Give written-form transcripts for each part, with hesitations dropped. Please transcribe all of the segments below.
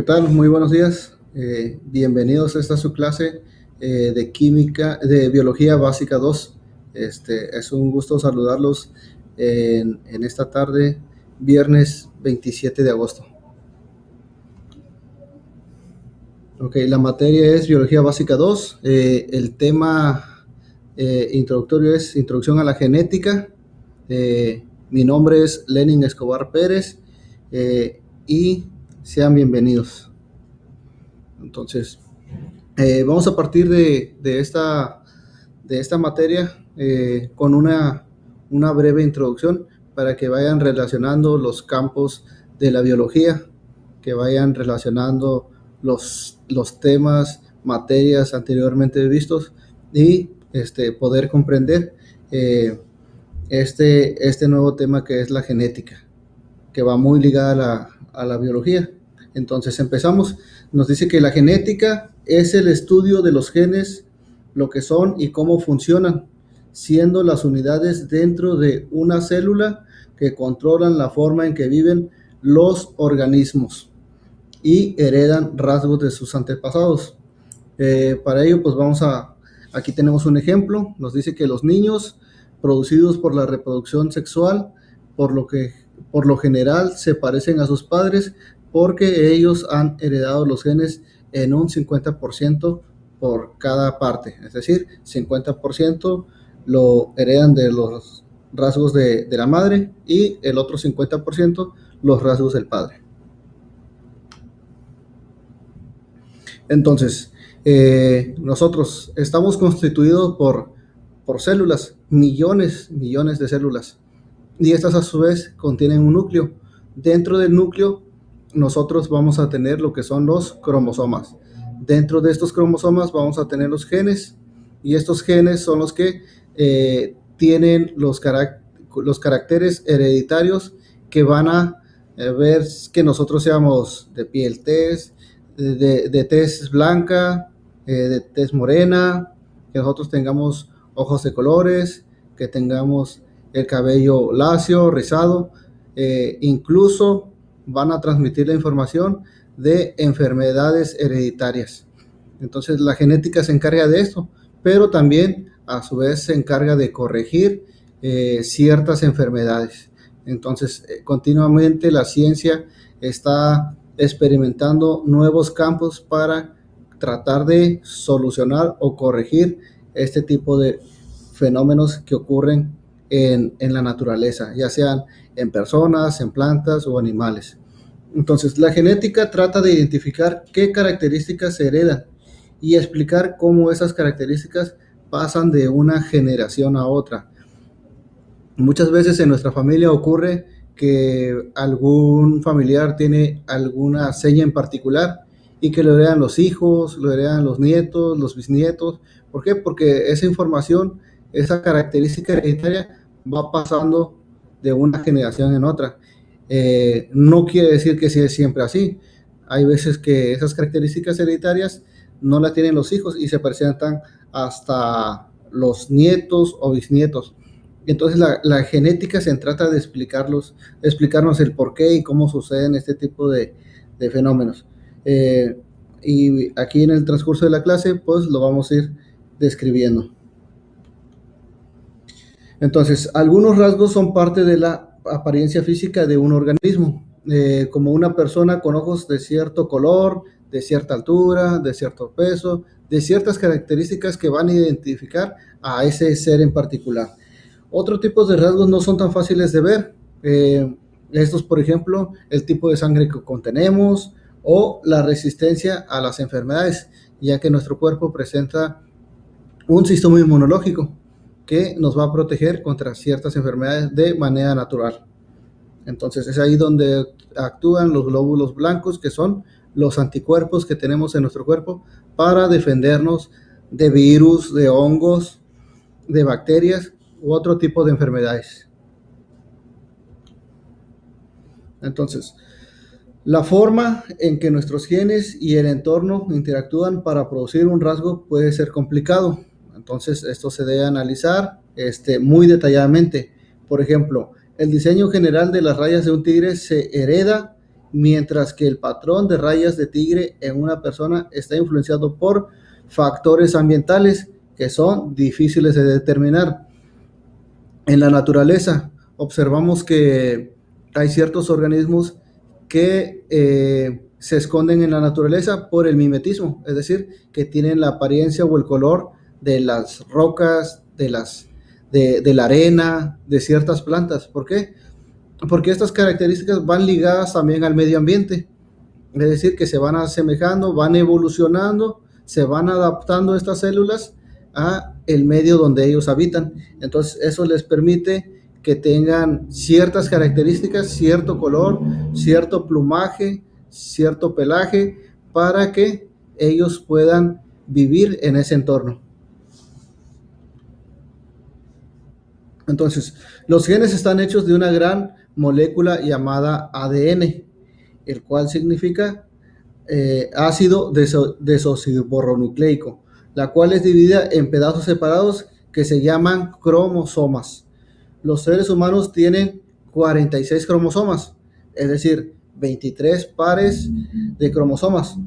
tal? Muy buenos días. Bienvenidos a esta su clase de química, de biología básica 2. Es un gusto saludarlos en esta tarde, viernes 27 de agosto. Ok, la materia es biología básica 2. El tema introductorio es introducción a la genética. Mi nombre es Lenin Escobar Pérez y sean bienvenidos. Entonces, vamos a partir de esta materia con una breve introducción para que vayan relacionando los campos de la biología, que vayan relacionando los temas, materias anteriormente vistos y poder comprender este nuevo tema que es la genética, que va muy ligada a la biología. Entonces empezamos. Nos dice que la genética es el estudio de los genes, lo que son y cómo funcionan, siendo las unidades dentro de una célula que controlan la forma en que viven los organismos y heredan rasgos de sus antepasados. Para ello, pues aquí tenemos un ejemplo. Nos dice que los niños producidos por la reproducción sexual, por lo general se parecen a sus padres porque ellos han heredado los genes en un 50% por cada parte, es decir, 50% lo heredan de los rasgos de la madre y el otro 50% los rasgos del padre. Entonces, nosotros estamos constituidos por células, millones de células, y estas a su vez contienen un núcleo. Dentro del núcleo nosotros vamos a tener lo que son los cromosomas. Dentro de estos cromosomas vamos a tener los genes, y estos genes son los que tienen los caracteres hereditarios que van a ver que nosotros seamos de piel tez, de tez blanca, de tez morena, que nosotros tengamos ojos de colores, que tengamos el cabello lacio, rizado, incluso van a transmitir la información de enfermedades hereditarias. Entonces la genética se encarga de esto, pero también a su vez se encarga de corregir ciertas enfermedades. Entonces continuamente la ciencia está experimentando nuevos campos para tratar de solucionar o corregir este tipo de fenómenos que ocurren en la naturaleza, ya sean en personas, en plantas o animales. Entonces, la genética trata de identificar qué características se heredan y explicar cómo esas características pasan de una generación a otra. Muchas veces en nuestra familia ocurre que algún familiar tiene alguna seña en particular y que lo heredan los hijos, lo heredan los nietos, los bisnietos. ¿Por qué? Porque esa información, esa característica hereditaria va pasando de una generación en otra. No quiere decir que sea siempre así. Hay veces que esas características hereditarias no las tienen los hijos y se presentan hasta los nietos o bisnietos. Entonces la genética se trata de explicarnos el por qué y cómo suceden este tipo de fenómenos. Y aquí en el transcurso de la clase, pues lo vamos a ir describiendo. Entonces, algunos rasgos son parte de la apariencia física de un organismo, como una persona con ojos de cierto color, de cierta altura, de cierto peso, de ciertas características que van a identificar a ese ser en particular. Otros tipos de rasgos no son tan fáciles de ver. Estos, por ejemplo, el tipo de sangre que contenemos o la resistencia a las enfermedades, ya que nuestro cuerpo presenta un sistema inmunológico que nos va a proteger contra ciertas enfermedades de manera natural. Entonces es ahí donde actúan los glóbulos blancos, que son los anticuerpos que tenemos en nuestro cuerpo para defendernos de virus, de hongos, de bacterias u otro tipo de enfermedades. Entonces, la forma en que nuestros genes y el entorno interactúan para producir un rasgo puede ser complicado. Entonces, esto se debe analizar muy detalladamente. Por ejemplo, el diseño general de las rayas de un tigre se hereda mientras que el patrón de rayas de tigre en una persona está influenciado por factores ambientales que son difíciles de determinar. En la naturaleza observamos que hay ciertos organismos que se esconden en la naturaleza por el mimetismo, es decir, que tienen la apariencia o el color de las rocas, de la arena, de ciertas plantas. ¿Por qué? Porque estas características van ligadas también al medio ambiente, es decir, que se van asemejando, van evolucionando, se van adaptando estas células a el medio donde ellos habitan. Entonces, eso les permite que tengan ciertas características, cierto color, cierto plumaje, cierto pelaje, para que ellos puedan vivir en ese entorno. Entonces, los genes están hechos de una gran molécula llamada ADN, el cual significa ácido desoxirribonucleico, la cual es dividida en pedazos separados que se llaman cromosomas. Los seres humanos tienen 46 cromosomas, es decir, 23 pares de cromosomas,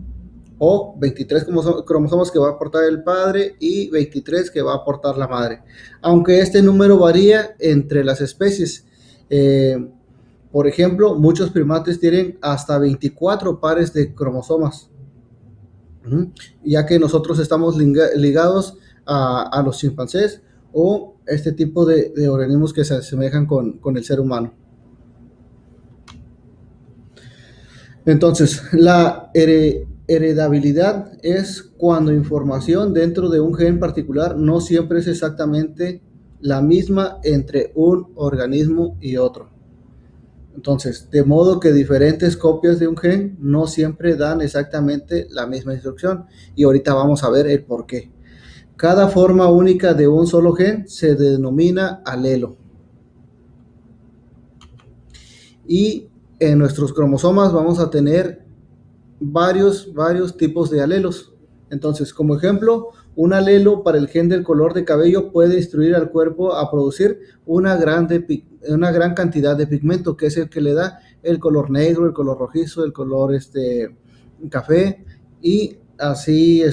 o 23 cromosomas que va a aportar el padre y 23 que va a aportar la madre, aunque este número varía entre las especies. Por ejemplo, muchos primates tienen hasta 24 pares de cromosomas, ya que nosotros estamos ligados a los chimpancés o este tipo de organismos que se asemejan con el ser humano. Entonces, la heredabilidad es cuando información dentro de un gen particular no siempre es exactamente la misma entre un organismo y otro. Entonces, de modo que diferentes copias de un gen no siempre dan exactamente la misma instrucción. Y ahorita vamos a ver el por qué. Cada forma única de un solo gen se denomina alelo. Y en nuestros cromosomas vamos a tener varios tipos de alelos. Entonces, como ejemplo, un alelo para el gen del color de cabello puede instruir al cuerpo a producir una gran cantidad de pigmento, que es el que le da el color negro, el color rojizo, el color café y así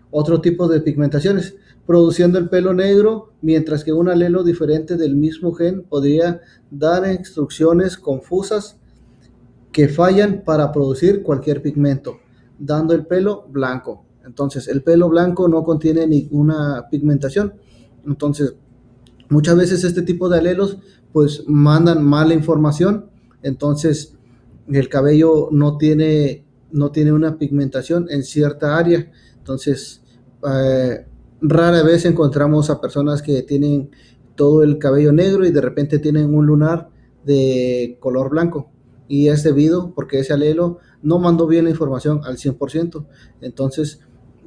otro tipo de pigmentaciones, produciendo el pelo negro, mientras que un alelo diferente del mismo gen podría dar instrucciones confusas que fallan para producir cualquier pigmento, dando el pelo blanco. Entonces, el pelo blanco no contiene ninguna pigmentación. Entonces, muchas veces este tipo de alelos pues mandan mala información. Entonces, el cabello no tiene una pigmentación en cierta área. Entonces, rara vez encontramos a personas que tienen todo el cabello negro y de repente tienen un lunar de color blanco. Y es debido porque ese alelo no mandó bien la información al 100%. Entonces,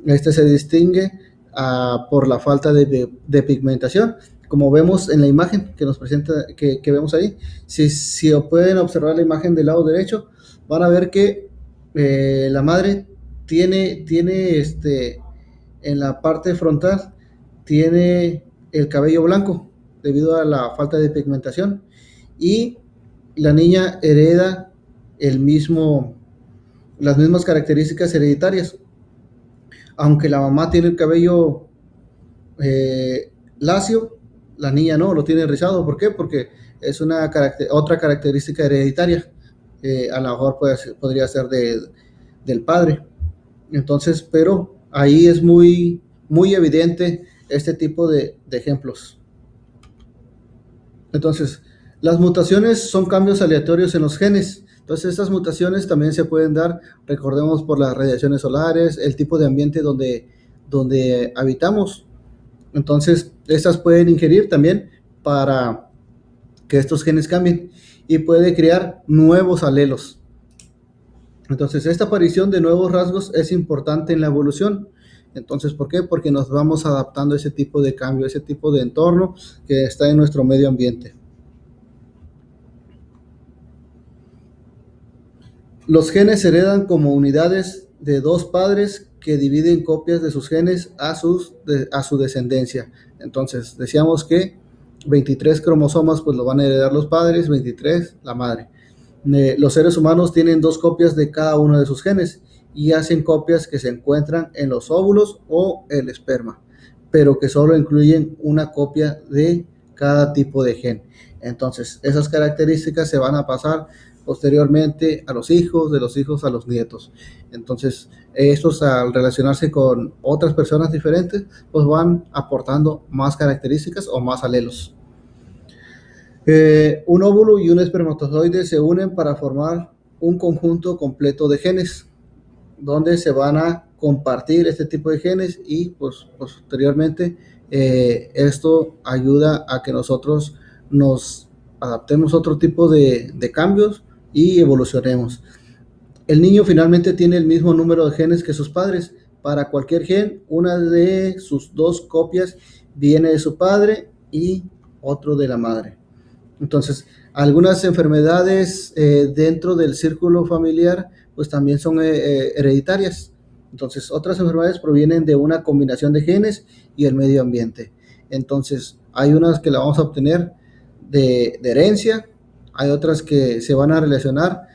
se distingue por la falta de pigmentación. Como vemos en la imagen que nos presenta, que vemos ahí, si pueden observar la imagen del lado derecho, van a ver que la madre tiene en la parte frontal, tiene el cabello blanco debido a la falta de pigmentación, y la niña hereda las mismas características hereditarias. Aunque la mamá tiene el cabello lacio, la niña no, lo tiene rizado. ¿Por qué? Porque es otra característica hereditaria. A lo mejor podría ser del padre. Entonces, pero ahí es muy evidente este tipo de ejemplos. Entonces, las mutaciones son cambios aleatorios en los genes. Entonces, estas mutaciones también se pueden dar, recordemos, por las radiaciones solares, el tipo de ambiente donde habitamos. Entonces, estas pueden ingerir también para que estos genes cambien y puede crear nuevos alelos. Entonces, esta aparición de nuevos rasgos es importante en la evolución. Entonces, ¿por qué? Porque nos vamos adaptando a ese tipo de cambio, a ese tipo de entorno que está en nuestro medio ambiente. Los genes se heredan como unidades de dos padres que dividen copias de sus genes a su descendencia. Entonces, decíamos que 23 cromosomas pues lo van a heredar los padres, 23 la madre. Los seres humanos tienen dos copias de cada uno de sus genes y hacen copias que se encuentran en los óvulos o el esperma, pero que solo incluyen una copia de cada tipo de gen. Entonces, esas características se van a pasar posteriormente a los hijos, de los hijos a los nietos. Entonces, estos al relacionarse con otras personas diferentes, pues van aportando más características o más alelos. Un óvulo y un espermatozoide se unen para formar un conjunto completo de genes, donde se van a compartir este tipo de genes y pues posteriormente esto ayuda a que nosotros nos adaptemos a otro tipo de cambios y evolucionemos. El niño finalmente tiene el mismo número de genes que sus padres. Para cualquier gen, una de sus dos copias viene de su padre y otro de la madre. Entonces, algunas enfermedades dentro del círculo familiar, pues también son hereditarias. Entonces, otras enfermedades provienen de una combinación de genes y el medio ambiente. Entonces, hay unas que la vamos a obtener de herencia, hay otras que se van a relacionar,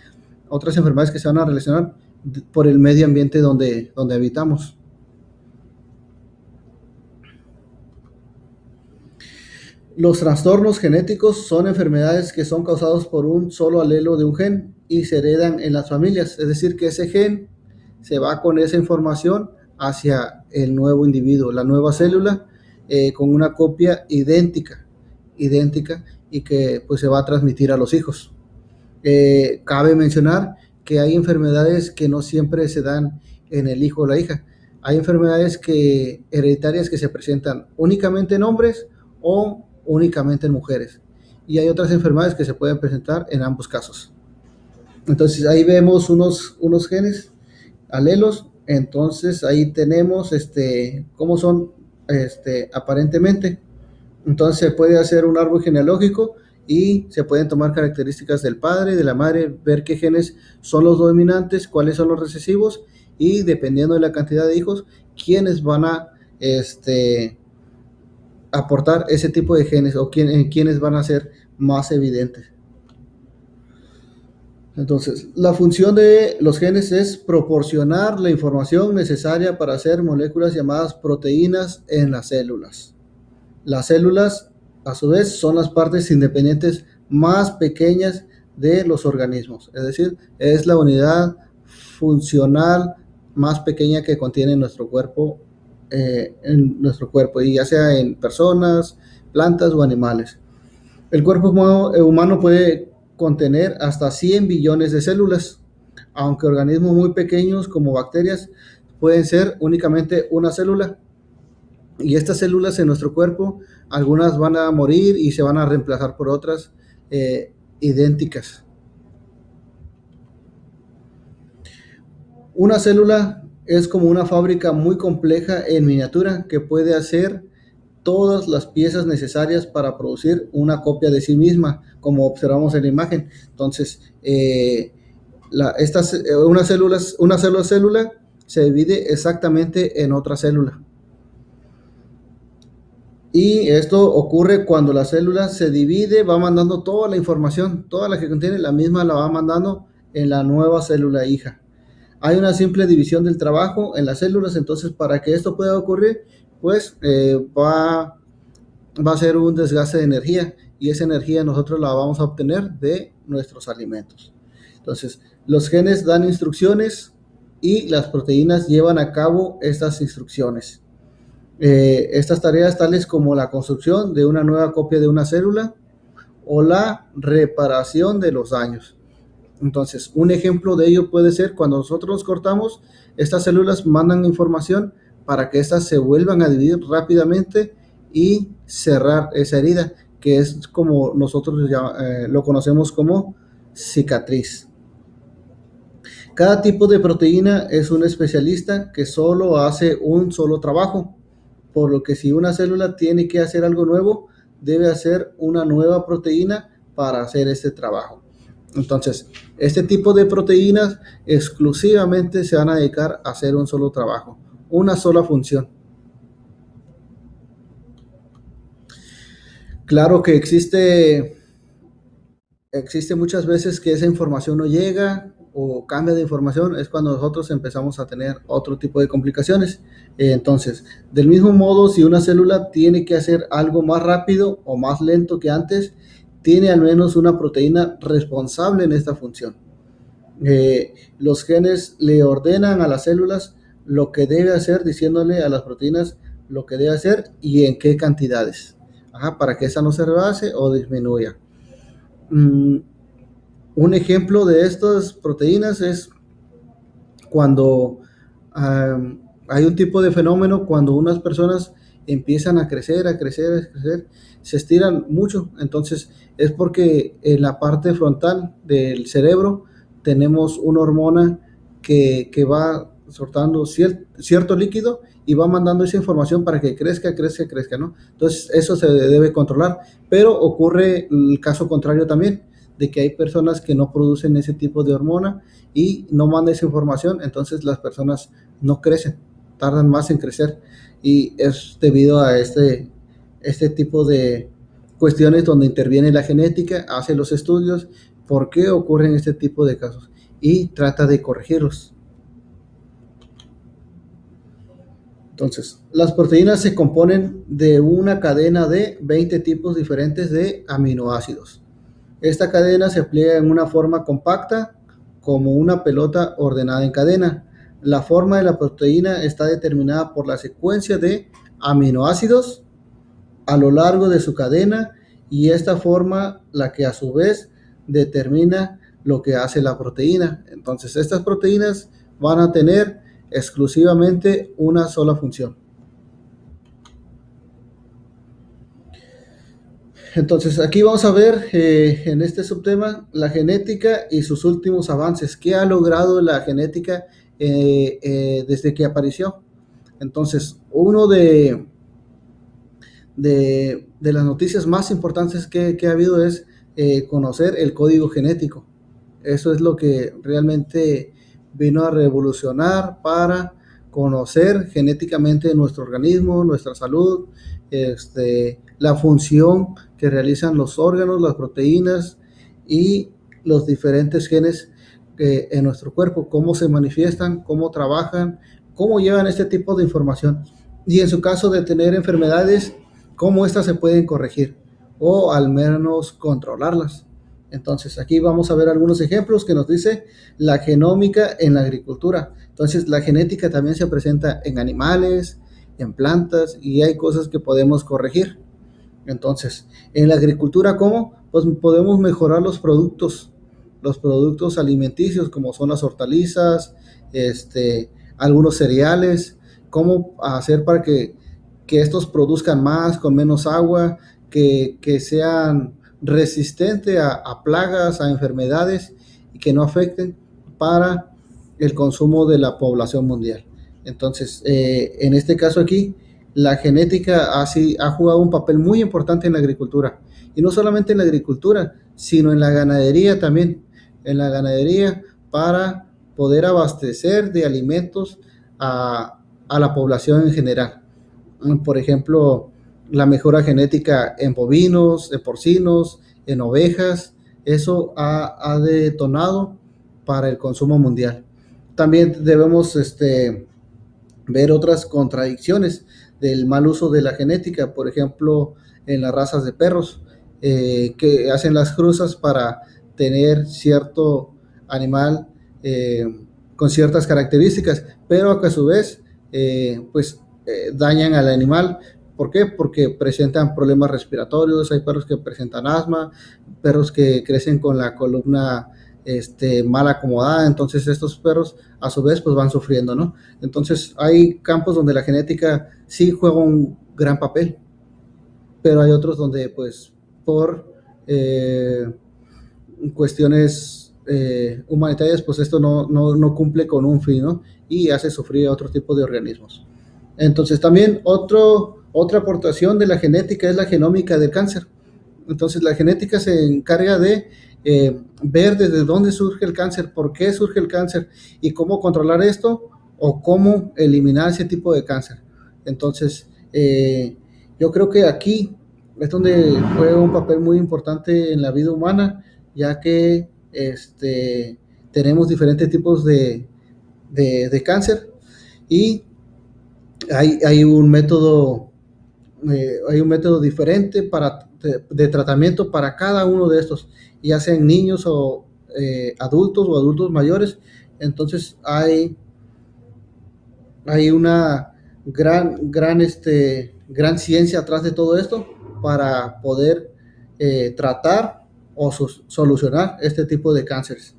otras enfermedades que se van a relacionar por el medio ambiente donde habitamos. Los trastornos genéticos son enfermedades que son causados por un solo alelo de un gen y se heredan en las familias, es decir, que ese gen se va con esa información hacia el nuevo individuo, la nueva célula, con una copia idéntica y que pues se va a transmitir a los hijos. Cabe mencionar que hay enfermedades que no siempre se dan en el hijo o la hija. Hay enfermedades hereditarias que se presentan únicamente en hombres o únicamente en mujeres. Y hay otras enfermedades que se pueden presentar en ambos casos. Entonces ahí vemos unos genes alelos. Entonces ahí tenemos cómo son aparentemente. Entonces se puede hacer un árbol genealógico y se pueden tomar características del padre, de la madre, ver qué genes son los dominantes, cuáles son los recesivos y dependiendo de la cantidad de hijos, quiénes van a aportar ese tipo de genes o quiénes van a ser más evidentes. Entonces, la función de los genes es proporcionar la información necesaria para hacer moléculas llamadas proteínas en las células. Las células, a su vez, son las partes independientes más pequeñas de los organismos, es decir, es la unidad funcional más pequeña que contiene nuestro cuerpo, y ya sea en personas, plantas o animales. El cuerpo humano puede contener hasta 100 billones de células, aunque organismos muy pequeños como bacterias pueden ser únicamente una célula. Y estas células en nuestro cuerpo, algunas van a morir y se van a reemplazar por otras idénticas. Una célula es como una fábrica muy compleja en miniatura que puede hacer todas las piezas necesarias para producir una copia de sí misma, como observamos en la imagen. Entonces, una célula se divide exactamente en otra célula. Y esto ocurre cuando la célula se divide, va mandando toda la información, toda la que contiene, la misma la va mandando en la nueva célula hija. Hay una simple división del trabajo en las células, entonces para que esto pueda ocurrir, pues va a ser un desgaste de energía y esa energía nosotros la vamos a obtener de nuestros alimentos. Entonces, los genes dan instrucciones y las proteínas llevan a cabo estas instrucciones. Estas tareas tales como la construcción de una nueva copia de una célula o la reparación de los daños. Entonces, un ejemplo de ello puede ser cuando nosotros nos cortamos, estas células mandan información para que éstas se vuelvan a dividir rápidamente y cerrar esa herida, que es como nosotros lo conocemos como cicatriz. Cada tipo de proteína es un especialista que solo hace un solo trabajo, por lo que si una célula tiene que hacer algo nuevo, debe hacer una nueva proteína para hacer este trabajo. Entonces, este tipo de proteínas exclusivamente se van a dedicar a hacer un solo trabajo, una sola función. Claro que existe existe muchas veces que esa información no llega o cambia de información, es cuando nosotros empezamos a tener otro tipo de complicaciones. Entonces, del mismo modo, si una célula tiene que hacer algo más rápido o más lento que antes, tiene al menos una proteína responsable en esta función. Los genes le ordenan a las células lo que debe hacer, diciéndole a las proteínas lo que debe hacer y en qué cantidades, para que esa no se rebase o disminuya. Un ejemplo de estas proteínas es cuando hay un tipo de fenómeno cuando unas personas empiezan a crecer, a crecer, a crecer, se estiran mucho. Entonces es porque en la parte frontal del cerebro tenemos una hormona que va soltando cierto líquido y va mandando esa información para que crezca, crezca, crezca, ¿no? Entonces eso se debe controlar, pero ocurre el caso contrario también, de que hay personas que no producen ese tipo de hormona y no mandan esa información, entonces las personas no crecen, tardan más en crecer y es debido a este tipo de cuestiones donde interviene la genética, hace los estudios, por qué ocurren este tipo de casos y trata de corregirlos. Entonces, las proteínas se componen de una cadena de 20 tipos diferentes de aminoácidos. Esta cadena se pliega en una forma compacta como una pelota ordenada en cadena. La forma de la proteína está determinada por la secuencia de aminoácidos a lo largo de su cadena y esta forma la que a su vez determina lo que hace la proteína. Entonces estas proteínas van a tener exclusivamente una sola función. Entonces aquí vamos a ver en este subtema la genética y sus últimos avances. ¿Qué ha logrado la genética desde que apareció? Entonces, uno de las noticias más importantes que ha habido es conocer el código genético. Eso es lo que realmente vino a revolucionar para conocer genéticamente nuestro organismo, nuestra salud, la función que realizan los órganos, las proteínas y los diferentes genes en nuestro cuerpo, cómo se manifiestan, cómo trabajan, cómo llevan este tipo de información. Y en su caso de tener enfermedades, cómo estas se pueden corregir o al menos controlarlas. Entonces, aquí vamos a ver algunos ejemplos que nos dice la genómica en la agricultura. Entonces, la genética también se presenta en animales, en plantas y hay cosas que podemos corregir. Entonces, en la agricultura, ¿cómo? Pues podemos mejorar los productos alimenticios como son las hortalizas, algunos cereales, cómo hacer para que estos produzcan más con menos agua, que sean resistentes a plagas, a enfermedades y que no afecten para el consumo de la población mundial. Entonces, en este caso aquí, la genética ha jugado un papel muy importante en la agricultura. Y no solamente en la agricultura, sino en la ganadería también. En la ganadería para poder abastecer de alimentos a la población en general. Por ejemplo, la mejora genética en bovinos, en porcinos, en ovejas, eso ha detonado para el consumo mundial. También debemos ver otras contradicciones del mal uso de la genética, por ejemplo, en las razas de perros, que hacen las cruzas para tener cierto animal con ciertas características, pero que a su vez, dañan al animal. ¿Por qué? Porque presentan problemas respiratorios, hay perros que presentan asma, perros que crecen con la columna mal acomodada, entonces estos perros a su vez pues van sufriendo, ¿no? Entonces hay campos donde la genética sí juega un gran papel, pero hay otros donde pues por cuestiones humanitarias pues esto no cumple con un fin, ¿no? Y hace sufrir a otro tipo de organismos. Entonces también otra aportación de la genética es la genómica del cáncer. Entonces la genética se encarga de ver desde dónde surge el cáncer, por qué surge el cáncer y cómo controlar esto o cómo eliminar ese tipo de cáncer. Entonces, yo creo que aquí es donde juega un papel muy importante en la vida humana ya que tenemos diferentes tipos de cáncer, y hay un método diferente de tratamiento para cada uno de estos, ya sean niños o adultos mayores. Entonces hay una gran ciencia atrás de todo esto para poder tratar o solucionar este tipo de cánceres.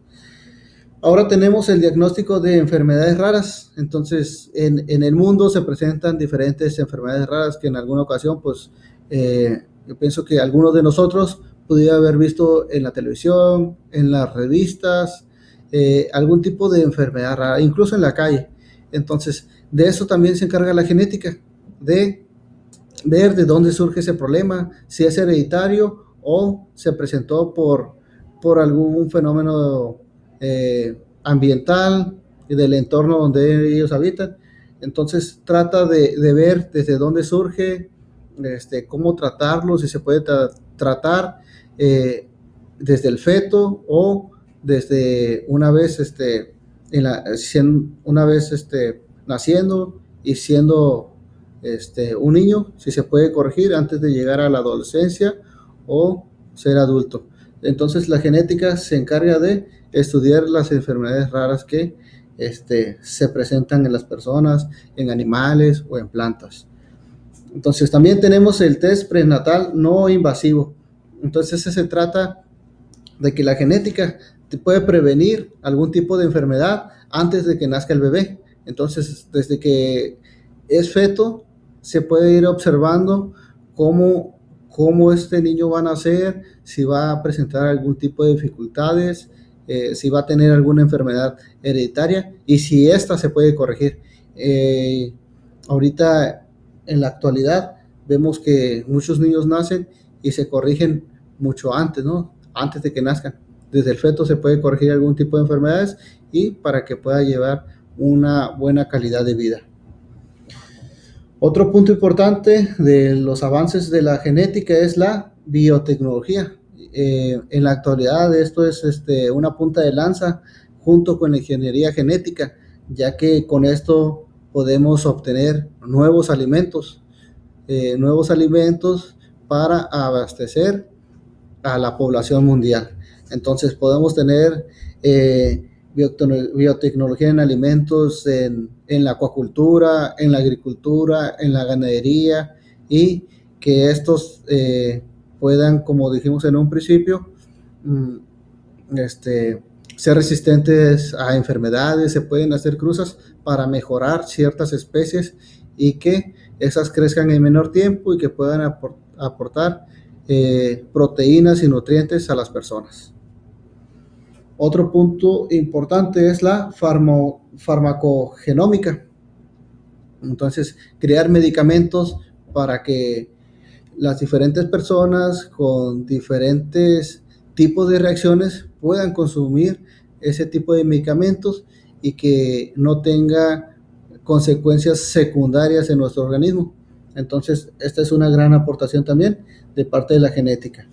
Ahora tenemos el diagnóstico de enfermedades raras. Entonces, en el mundo se presentan diferentes enfermedades raras que en alguna ocasión, pues, yo pienso que algunos de nosotros pudiera haber visto en la televisión, en las revistas, algún tipo de enfermedad rara, incluso en la calle. Entonces, de eso también se encarga la genética, de ver de dónde surge ese problema, si es hereditario o se presentó por algún fenómeno ambiental y del entorno donde ellos habitan. Entonces trata de ver desde dónde surge, cómo tratarlo, si se puede tratar desde el feto o desde una vez, una vez naciendo y siendo un niño, si se puede corregir antes de llegar a la adolescencia o ser adulto. Entonces la genética se encarga de estudiar las enfermedades raras que se presentan en las personas, en animales o en plantas. Entonces también tenemos el test prenatal no invasivo. Entonces ese se trata de que la genética te puede prevenir algún tipo de enfermedad antes de que nazca el bebé. Entonces desde que es feto se puede ir observando cómo este niño va a nacer, si va a presentar algún tipo de dificultades, si va a tener alguna enfermedad hereditaria y si esta se puede corregir. Ahorita, en la actualidad, vemos que muchos niños nacen y se corrigen mucho antes, ¿no? Antes de que nazcan. Desde el feto se puede corregir algún tipo de enfermedades y para que pueda llevar una buena calidad de vida. Otro punto importante de los avances de la genética es la biotecnología. En la actualidad esto es una punta de lanza junto con la ingeniería genética, ya que con esto podemos obtener nuevos alimentos para abastecer a la población mundial. Entonces podemos tener biotecnología en alimentos, en la acuacultura, en la agricultura, en la ganadería, y que estos puedan, como dijimos en un principio, ser resistentes a enfermedades. Se pueden hacer cruzas para mejorar ciertas especies y que esas crezcan en menor tiempo y que puedan aportar proteínas y nutrientes a las personas. Otro punto importante es la farmacogenómica. Entonces, crear medicamentos para que las diferentes personas con diferentes tipos de reacciones puedan consumir ese tipo de medicamentos y que no tenga consecuencias secundarias en nuestro organismo. Entonces, esta es una gran aportación también de parte de la genética.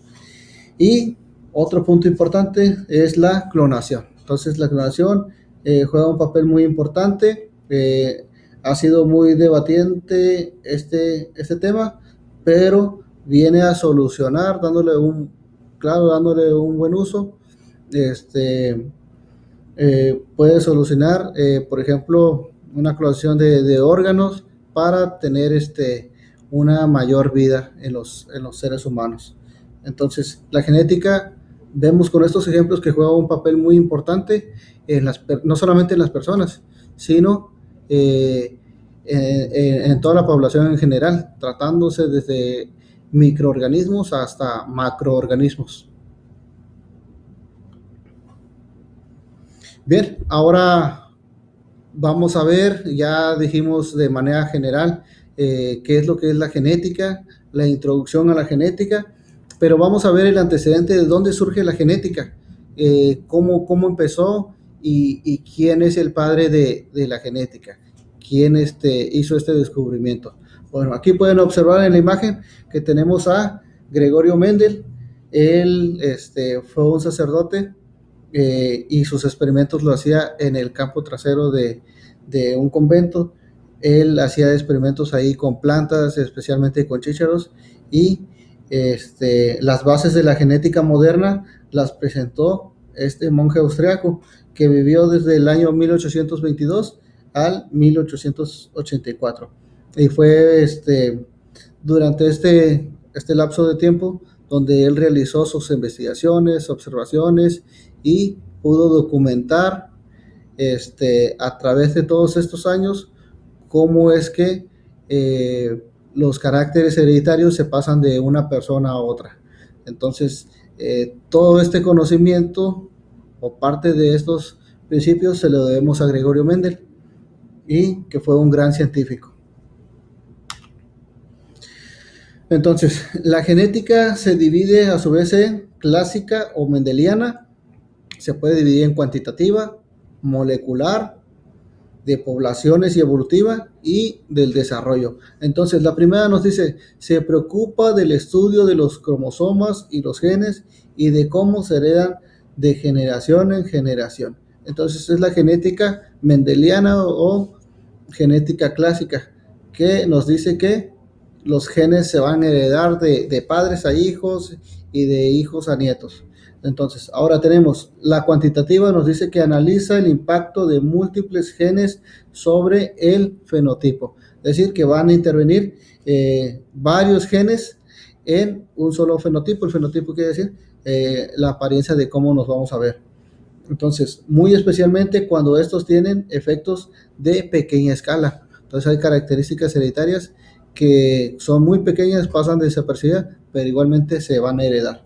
Y otro punto importante es la clonación. Entonces, la clonación juega un papel muy importante. Ha sido muy debatiente este tema, pero viene a solucionar, dándole un buen uso. Puede solucionar, por ejemplo, una clonación de órganos para tener una mayor vida en los seres humanos. Entonces, la genética, vemos con estos ejemplos que juega un papel muy importante no solamente en las personas, sino en toda la población en general, tratándose desde microorganismos hasta macroorganismos. Bien, ahora vamos a ver, ya dijimos de manera general qué es lo que es la genética, la introducción a la genética, pero vamos a ver el antecedente de dónde surge la genética, cómo empezó y quién es el padre de la genética, quién hizo este descubrimiento. Bueno, aquí pueden observar en la imagen que tenemos a Gregorio Mendel, Él fue un sacerdote y sus experimentos lo hacía en el campo trasero de un convento. Él hacía experimentos ahí con plantas, especialmente con chícharos, y las bases de la genética moderna las presentó este monje austriaco que vivió desde el año 1822 al 1884. Y fue durante este lapso de tiempo donde él realizó sus investigaciones, observaciones y pudo documentar a través de todos estos años cómo es que los caracteres hereditarios se pasan de una persona a otra. Entonces, todo este conocimiento o parte de estos principios se lo debemos a Gregorio Mendel, y que fue un gran científico. Entonces, la genética se divide a su vez en clásica o mendeliana, se puede dividir en cuantitativa, molecular, de poblaciones y evolutiva, y del desarrollo. Entonces, la primera nos dice, se preocupa del estudio de los cromosomas y los genes y de cómo se heredan de generación en generación. Entonces, es la genética mendeliana o genética clásica, que nos dice que los genes se van a heredar de padres a hijos y de hijos a nietos. Entonces, ahora tenemos la cuantitativa, nos dice que analiza el impacto de múltiples genes sobre el fenotipo. Es decir, que van a intervenir varios genes en un solo fenotipo. El fenotipo quiere decir la apariencia de cómo nos vamos a ver. Entonces, muy especialmente cuando estos tienen efectos de pequeña escala. Entonces, hay características hereditarias que son muy pequeñas, pasan desapercibidas, pero igualmente se van a heredar.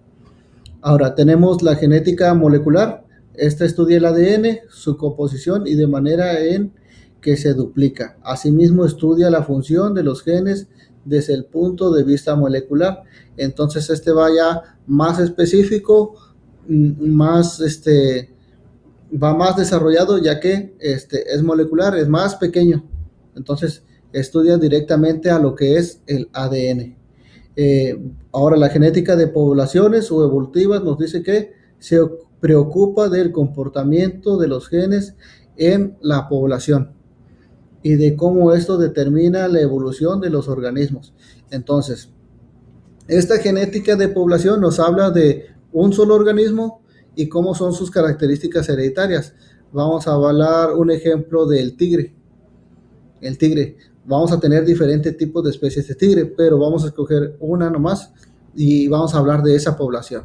Ahora, tenemos la genética molecular. Esta estudia el ADN, su composición y de manera en que se duplica. Asimismo, estudia la función de los genes desde el punto de vista molecular. Entonces, va ya más específico, más va más desarrollado, ya que es molecular, es más pequeño. Entonces, estudia directamente a lo que es el ADN. Ahora, la genética de poblaciones o evolutivas nos dice que se preocupa del comportamiento de los genes en la población y de cómo esto determina la evolución de los organismos. Entonces, esta genética de población nos habla de un solo organismo y cómo son sus características hereditarias. Vamos a hablar un ejemplo del tigre. El tigre, vamos a tener diferentes tipos de especies de tigre, pero vamos a escoger una nomás y vamos a hablar de esa población.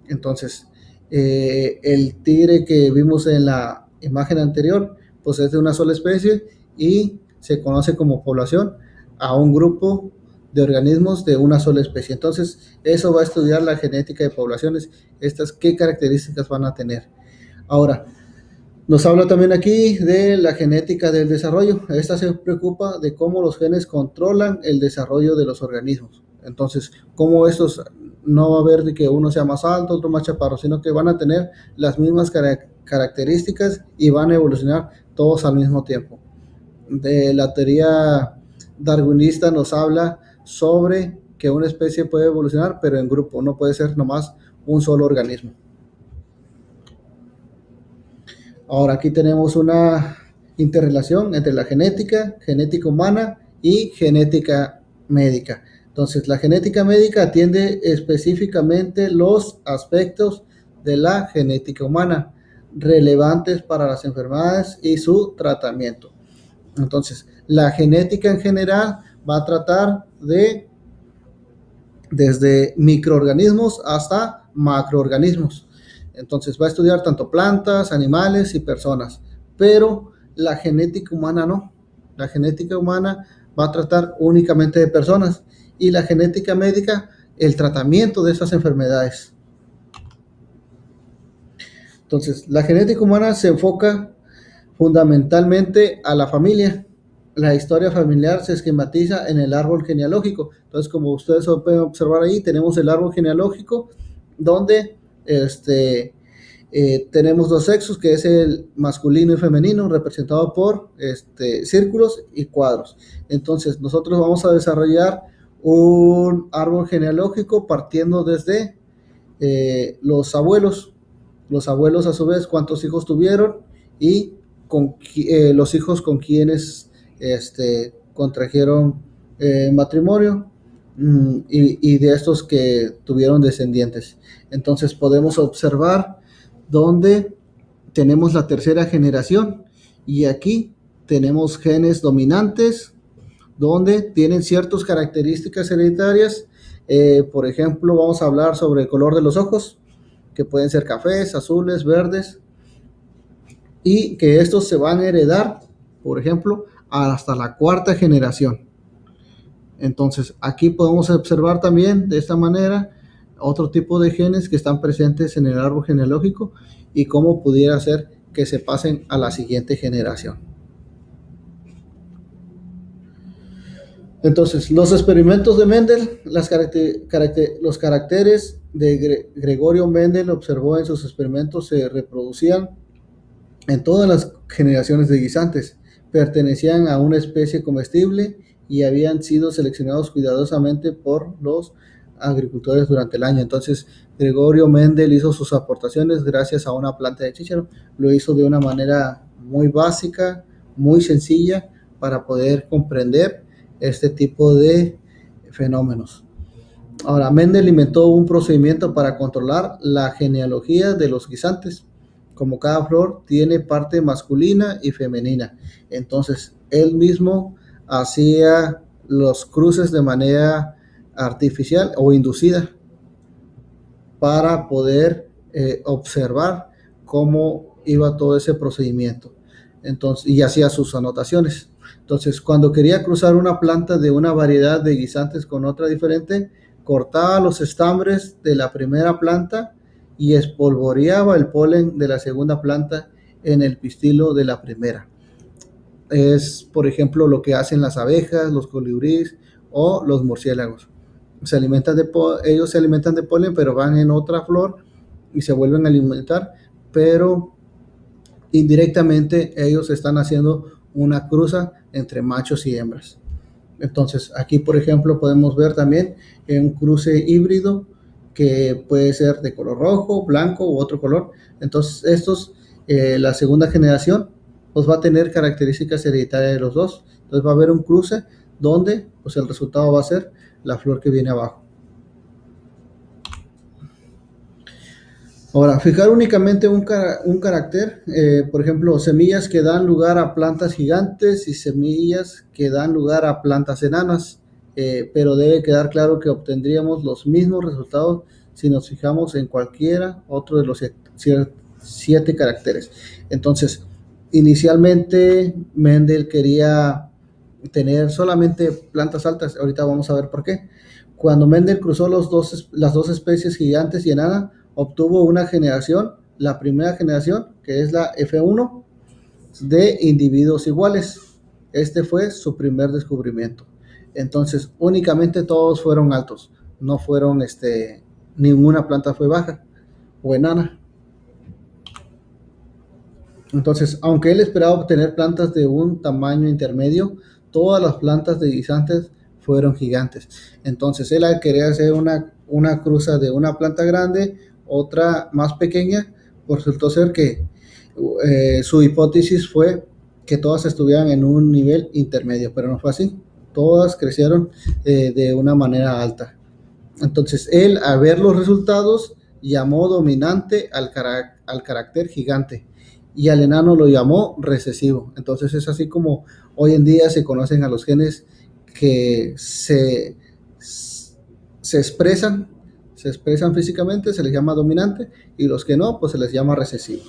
Entonces, el tigre que vimos en la imagen anterior, pues es de una sola especie y se conoce como población a un grupo de organismos de una sola especie. Entonces, eso va a estudiar la genética de poblaciones, qué características van a tener. Ahora, nos habla también aquí de la genética del desarrollo. Esta se preocupa de cómo los genes controlan el desarrollo de los organismos. Entonces, cómo estos no va a haber de que uno sea más alto, otro más chaparro, sino que van a tener las mismas características y van a evolucionar todos al mismo tiempo. De la teoría darwinista nos habla sobre que una especie puede evolucionar, pero en grupo, no puede ser nomás un solo organismo. Ahora, aquí tenemos una interrelación entre la genética humana y genética médica. Entonces, la genética médica atiende específicamente los aspectos de la genética humana relevantes para las enfermedades y su tratamiento. Entonces, la genética en general va a tratar desde microorganismos hasta macroorganismos. Entonces va a estudiar tanto plantas, animales y personas, pero la genética humana no. La genética humana va a tratar únicamente de personas y la genética médica el tratamiento de esas enfermedades. Entonces, la genética humana se enfoca fundamentalmente a la familia. La historia familiar se esquematiza en el árbol genealógico. Entonces, como ustedes pueden observar ahí, tenemos el árbol genealógico donde tenemos dos sexos, que es el masculino y femenino, representado por círculos y cuadros. Entonces, nosotros vamos a desarrollar un árbol genealógico partiendo desde los abuelos a su vez cuántos hijos tuvieron y los hijos con quienes contrajeron matrimonio, y de estos que tuvieron descendientes. Entonces podemos observar donde tenemos la tercera generación y aquí tenemos genes dominantes donde tienen ciertas características hereditarias. Por ejemplo, vamos a hablar sobre el color de los ojos, que pueden ser cafés, azules, verdes, y que estos se van a heredar, por ejemplo, hasta la cuarta generación. Entonces, aquí podemos observar también de esta manera otro tipo de genes que están presentes en el árbol genealógico y cómo pudiera ser que se pasen a la siguiente generación. Entonces, los experimentos de Mendel, los caracteres de Gregorio Mendel observó en sus experimentos se reproducían en todas las generaciones de guisantes, pertenecían a una especie comestible y habían sido seleccionados cuidadosamente por los agricultores durante el año. Entonces, Gregorio Mendel hizo sus aportaciones gracias a una planta de chícharo. Lo hizo de una manera muy básica, muy sencilla, para poder comprender este tipo de fenómenos. Ahora, Mendel inventó un procedimiento para controlar la genealogía de los guisantes. Como cada flor tiene parte masculina y femenina, entonces él mismo hacía los cruces de manera artificial o inducida para poder observar cómo iba todo ese procedimiento. Entonces, y hacía sus anotaciones. Entonces, cuando quería cruzar una planta de una variedad de guisantes con otra diferente, cortaba los estambres de la primera planta y espolvoreaba el polen de la segunda planta en el pistilo de la primera. Es, por ejemplo, lo que hacen las abejas, los colibríes o los murciélagos. Ellos se alimentan de polen, pero van en otra flor y se vuelven a alimentar, pero indirectamente ellos están haciendo una cruza entre machos y hembras. Entonces, aquí, por ejemplo, podemos ver también un cruce híbrido que puede ser de color rojo, blanco u otro color. Entonces, la segunda generación, pues va a tener características hereditarias de los dos. Entonces, va a haber un cruce donde, pues el resultado va a ser la flor que viene abajo. Ahora, fijar únicamente un carácter, por ejemplo, semillas que dan lugar a plantas gigantes y semillas que dan lugar a plantas enanas, pero debe quedar claro que obtendríamos los mismos resultados si nos fijamos en cualquiera otro de los 7 caracteres. Entonces, inicialmente Mendel quería tener solamente plantas altas, ahorita vamos a ver por qué. Cuando Mendel cruzó las dos especies gigantes y enana, obtuvo una generación, la primera generación, que es la F1, de individuos iguales. Este fue su primer descubrimiento. Entonces, únicamente todos fueron altos, no fueron, ninguna planta fue baja o enana. Entonces, aunque él esperaba obtener plantas de un tamaño intermedio, todas las plantas de guisantes fueron gigantes. Entonces, él quería hacer una cruza de una planta grande, otra más pequeña, pues resultó ser que su hipótesis fue que todas estuvieran en un nivel intermedio, pero no fue así. Todas crecieron de una manera alta. Entonces, él, al ver los resultados, llamó dominante al carácter gigante y al enano lo llamó recesivo. Entonces, es así como hoy en día se conocen a los genes que se expresan físicamente, se les llama dominante, y los que no, pues se les llama recesivo.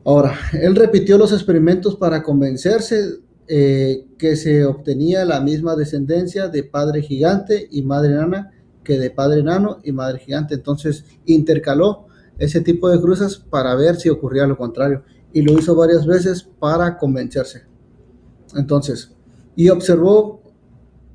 Ahora, él repitió los experimentos para convencerse que se obtenía la misma descendencia de padre gigante y madre enana que de padre enano y madre gigante. Entonces, intercaló ese tipo de cruzas para ver si ocurría lo contrario, y lo hizo varias veces para convencerse. Entonces, y observó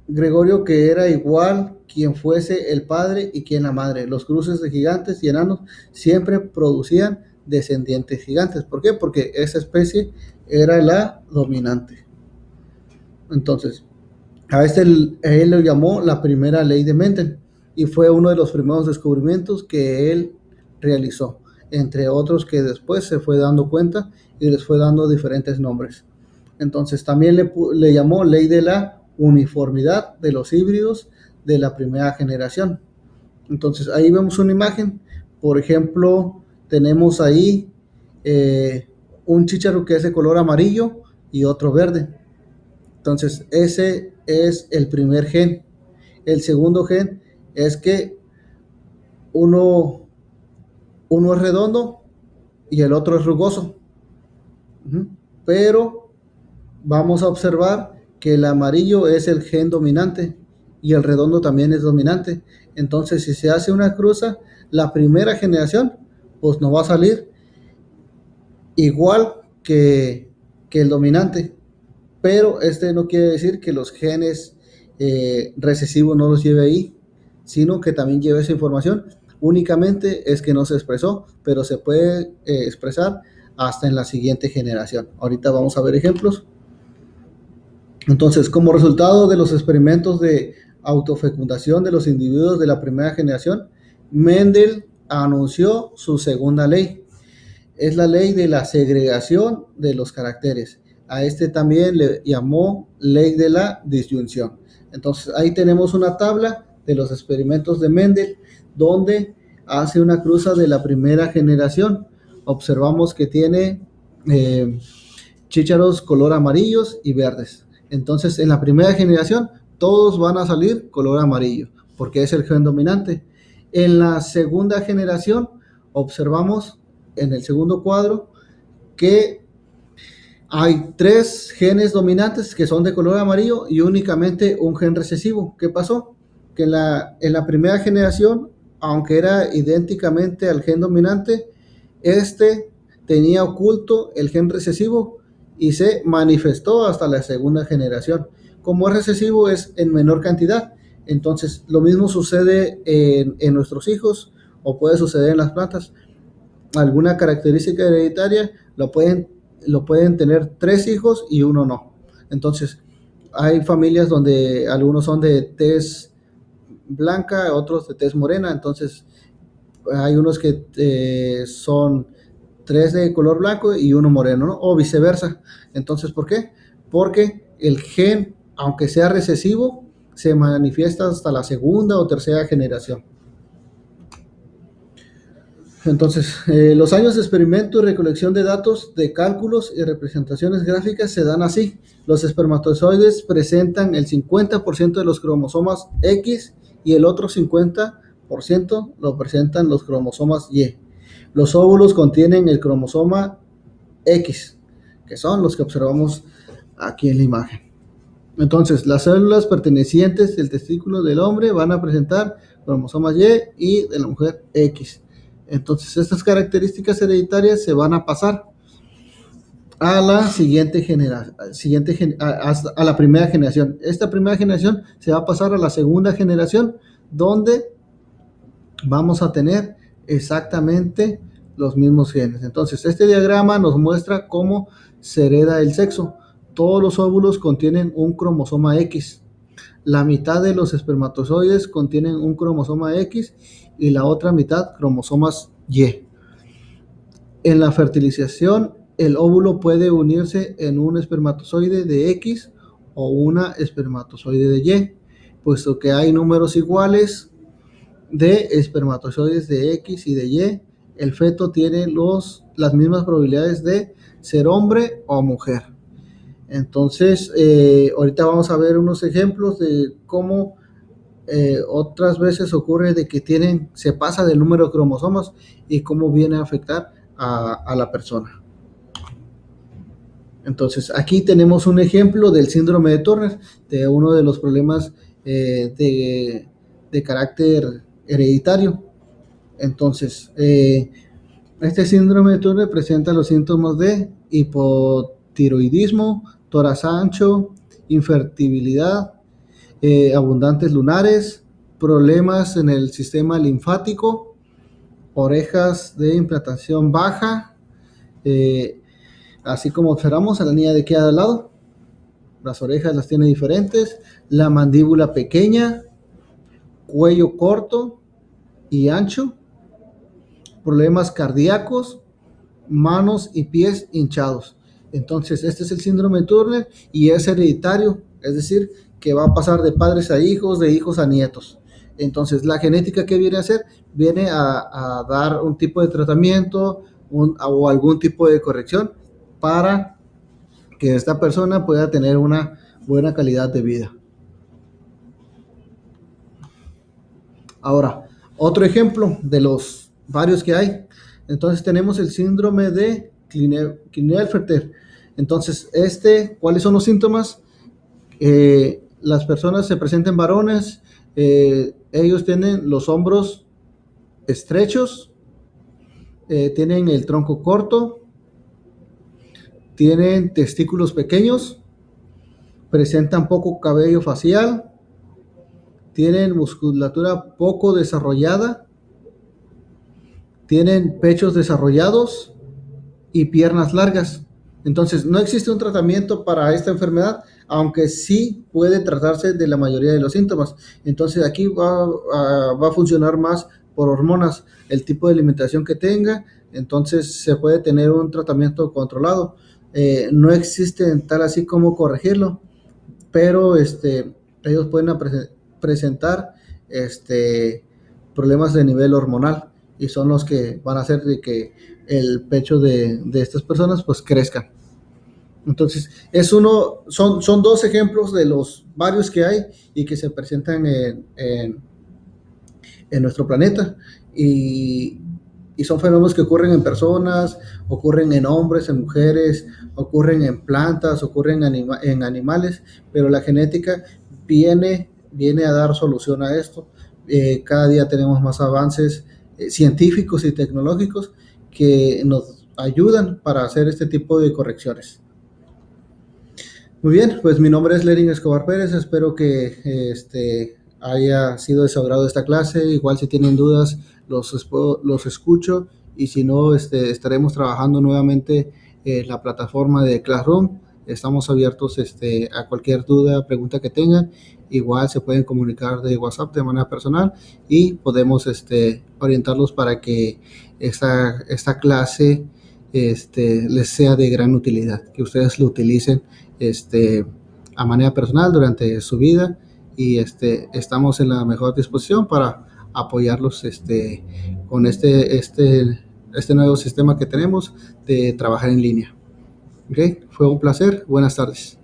Gregorio que era igual quien fuese el padre y quien la madre. Los cruces de gigantes y enanos siempre producían descendientes gigantes. ¿Por qué? Porque esa especie era la dominante. Entonces, a él lo llamó la primera ley de Mendel. y fue uno de los primeros descubrimientos que él realizó, entre otros que después se fue dando cuenta y les fue dando diferentes nombres. Entonces también le llamó ley de la uniformidad de los híbridos de la primera generación. Entonces ahí vemos una imagen, por ejemplo, tenemos ahí un chícharo que es de color amarillo y otro verde. Entonces ese es el primer gen. El segundo gen es que uno es redondo y el otro es rugoso. Pero vamos a observar que el amarillo es el gen dominante y el redondo también es dominante. Entonces, si se hace una cruza, la primera generación, pues no va a salir igual que el dominante. Pero este no quiere decir que los genes recesivos no los lleve ahí, sino que también lleve esa información. Únicamente es que no se expresó, pero se puede expresar hasta en la siguiente generación. Ahorita vamos a ver ejemplos. Entonces, como resultado de los experimentos de autofecundación de los individuos de la primera generación, Mendel anunció su segunda ley. Es la ley de la segregación de los caracteres. A este también le llamó ley de la disyunción. Entonces, ahí tenemos una tabla de los experimentos de Mendel, donde hace una cruza de la primera generación. Observamos que tiene chícharos color amarillos y verdes. Entonces, en la primera generación, todos van a salir color amarillo, porque es el gen dominante. En la segunda generación, observamos en el segundo cuadro que hay 3 genes dominantes que son de color amarillo y únicamente un gen recesivo. ¿Qué pasó? Que en la primera generación, aunque era idénticamente al gen dominante, este tenía oculto el gen recesivo y se manifestó hasta la segunda generación. Como es recesivo, es en menor cantidad. Entonces, lo mismo sucede en nuestros hijos o puede suceder en las plantas. Alguna característica hereditaria lo pueden tener 3 hijos y uno no. Entonces, hay familias donde algunos son de tez blanca, otros de tez morena. Entonces, hay unos que son 3 de color blanco y uno moreno, ¿no? O viceversa. Entonces, ¿por qué? Porque el gen, aunque sea recesivo, se manifiesta hasta la segunda o tercera generación. Entonces, los años de experimento y recolección de datos de cálculos y representaciones gráficas se dan así. Los espermatozoides presentan el 50% de los cromosomas X y el otro 50% lo presentan los cromosomas Y. Los óvulos contienen el cromosoma X, que son los que observamos aquí en la imagen. Entonces, las células pertenecientes del testículo del hombre van a presentar cromosomas Y y de la mujer X. Entonces, estas características hereditarias se van a pasar a la siguiente generación, a la primera generación. Esta primera generación se va a pasar a la segunda generación, donde vamos a tener exactamente los mismos genes. Entonces, este diagrama nos muestra cómo se hereda el sexo. Todos los óvulos contienen un cromosoma X. La mitad de los espermatozoides contienen un cromosoma X y la otra mitad cromosomas Y. En la fertilización, el óvulo puede unirse en un espermatozoide de X o una espermatozoide de Y, puesto que hay números iguales de espermatozoides de X y de Y. El feto tiene las mismas probabilidades de ser hombre o mujer. Entonces, ahorita vamos a ver unos ejemplos de cómo otras veces ocurre de que se pasa del número de cromosomas y cómo viene a afectar a la persona. Entonces, aquí tenemos un ejemplo del síndrome de Turner, de uno de los problemas de carácter hereditario. Entonces, este síndrome de Turner presenta los síntomas de hipotiroidismo, tórax ancho, infertilidad, abundantes lunares, problemas en el sistema linfático, orejas de implantación baja, así como observamos a la niña de aquí al lado, las orejas las tiene diferentes, la mandíbula pequeña, cuello corto y ancho, problemas cardíacos, manos y pies hinchados. Entonces, este es el síndrome de Turner y es hereditario, es decir, que va a pasar de padres a hijos, de hijos a nietos. Entonces, la genética que viene a hacer, viene a dar un tipo de tratamiento o algún tipo de corrección para que esta persona pueda tener una buena calidad de vida. Ahora, otro ejemplo de los varios que hay. Entonces tenemos el síndrome de Klinefelter. Entonces, ¿cuáles son los síntomas? Las personas se presentan varones, ellos tienen los hombros estrechos, tienen el tronco corto, tienen testículos pequeños, presentan poco cabello facial, tienen musculatura poco desarrollada, tienen pechos desarrollados y piernas largas. Entonces, no existe un tratamiento para esta enfermedad, aunque sí puede tratarse de la mayoría de los síntomas. Entonces, aquí va a funcionar más por hormonas, el tipo de alimentación que tenga, entonces se puede tener un tratamiento controlado. No existe tal así como corregirlo, pero ellos pueden presentar problemas de nivel hormonal y son los que van a hacer de que el pecho de estas personas pues crezca. Entonces, son dos ejemplos de los varios que hay y que se presentan en nuestro planeta y son fenómenos que ocurren en personas, ocurren en hombres, en mujeres, ocurren en plantas, ocurren en animales, pero la genética viene a dar solución a esto. Cada día tenemos más avances científicos y tecnológicos que nos ayudan para hacer este tipo de correcciones. Muy bien, pues mi nombre es Lerin Escobar Pérez, espero que haya sido de su agrado esta clase. Igual si tienen dudas los escucho y si no estaremos trabajando nuevamente en la plataforma de Classroom. Estamos abiertos a cualquier duda, pregunta que tengan. Igual se pueden comunicar de WhatsApp de manera personal y podemos orientarlos para que esta clase les sea de gran utilidad, que ustedes lo utilicen a manera personal durante su vida y estamos en la mejor disposición para apoyarlos con este nuevo sistema que tenemos de trabajar en línea. ¿Okay? Fue un placer. Buenas tardes.